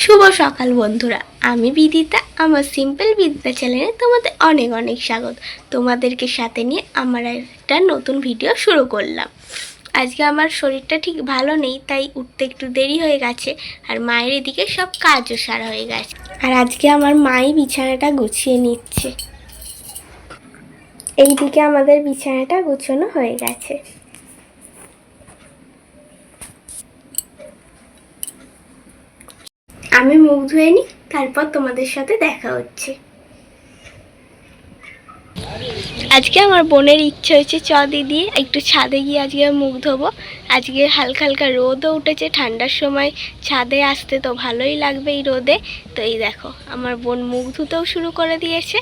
শুভ সকাল বন্ধুরা, আমি বিদিতা। আমার সিম্পল বিদিতা চ্যানেলে তোমাদের অনেক অনেক স্বাগত। তোমাদেরকে সাথে নিয়ে আমার একটা নতুন ভিডিও শুরু করলাম। আজকে আমার শরীরটা ঠিক ভালো নেই, তাই উঠতে একটু দেরি হয়ে গেছে, আর মায়ের এদিকে সব কাজও সারা হয়ে গেছে। আর আজকে আমার মাই বিছানাটা গুছিয়ে নিচ্ছে। এইদিকে আমাদের বিছানাটা গুছানো হয়ে গেছে। আমি মুখ ধুয়ে নিই, তারপর তোমাদের সাথে দেখা হচ্ছে। আজকে আমার বোনের ইচ্ছে হয়েছে চ দিদি একটু ছাদে গিয়ে আজকে মুখ ধোবো। আজকে হালকা হালকা রোদও উঠেছে, ঠান্ডার সময় ছাদে আসতে তো ভালোই লাগবে এই রোদে। তো এই দেখো আমার বোন মুখ ধুতেও শুরু করে দিয়েছে।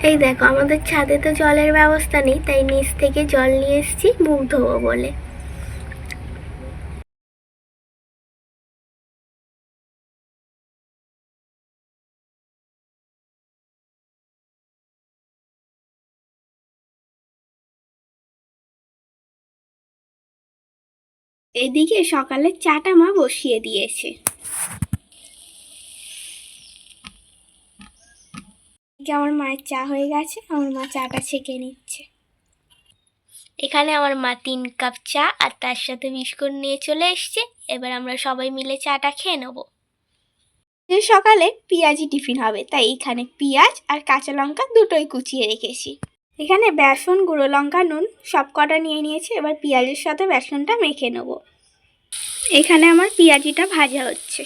এই দেখো আমাদের ছাদে তো জলের ব্যবস্থা নেই, তাই নিচ থেকে জল নিয়ে এসেছি মুখ ধোবো বলে। এদিকে সকালের চাটা মা বসিয়ে দিয়েছে। আমার মায়ের চা হয়ে গেছে, আমার মা চাটা ছেঁকে নিচ্ছে। এখানে আমার মা 3 কাপ চা আর তার সাথে বিস্কুট নিয়ে চলে এসছে। এবার আমরা সবাই মিলে চাটা খেয়ে নেব। সকালে পেঁয়াজি টিফিন হবে, তাই এখানে পেঁয়াজ আর কাঁচা লঙ্কা দুটোই কুচিয়ে রেখেছি। এখানে বেসন, গুঁড়ো লঙ্কা, নুন সব কটা নিয়ে নিয়েছি। এবার পেঁয়াজের সাথে বেসনটা মেখে নেব। এখানে আমার পেঁয়াজিটা ভাজা হচ্ছে।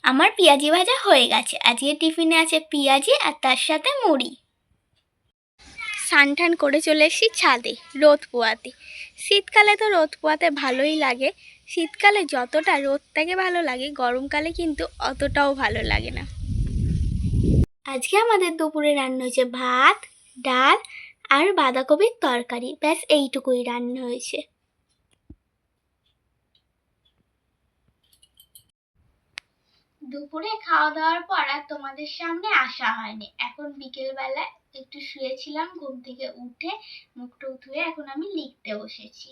আমার পেঁয়াজি ভাজা হয়ে গেছে। আজকে টিফিনে আছে পেঁয়াজি আর তার সাথে মুড়ি। স্নান করে চলে এসেছি ছাদে রোদ পোয়াতে। শীতকালে তো রোদ পোয়াতে ভালোই লাগে। শীতকালে যতটা রোদটাকে ভালো লাগে, গরমকালে কিন্তু অতটাও ভালো লাগে না। আজকে আমাদের দুপুরে রান্না হয়েছে ভাত, ডাল আর বাঁধাকপির তরকারি। ব্যাস এইটুকুই রান্না হয়েছে। দুপুরে খাওয়া দাওয়ার পর আর তোমাদের সামনে আসা হয়নি। এখন বিকেলবেলায় একটু শুয়েছিলাম, ঘুম থেকে উঠে মুখ টুক ধুয়ে এখন আমি লিখতে বসেছি।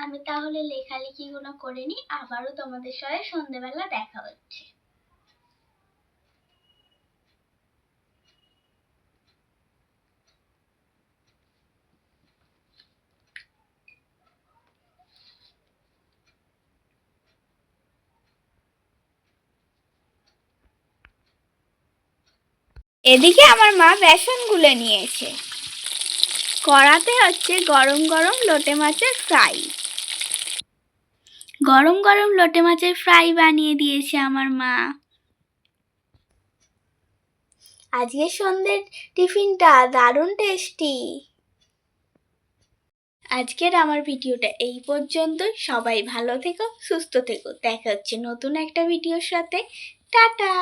আমি তাহলে লেখালেখিগুলো করে নিই, আবারও তোমাদের সাথে সন্ধ্যেবেলা দেখা হচ্ছে। এদিকে আমার মা বেসন গুলে নিয়েছে। কড়াতে হচ্ছে গরম গরম লোটে মাছের ফ্রাই। গরম গরম লোটে মাছের ফ্রাই বানিয়ে দিয়েছে আমার মা। আজকে সন্ধ্যের টিফিনটা দারুণ টেস্টি। আজকের আমার ভিডিওটা এই পর্যন্তই। সবাই ভালো থেকো, সুস্থ থেকো। দেখা হচ্ছে নতুন একটা ভিডিওর সাথে। টাটা।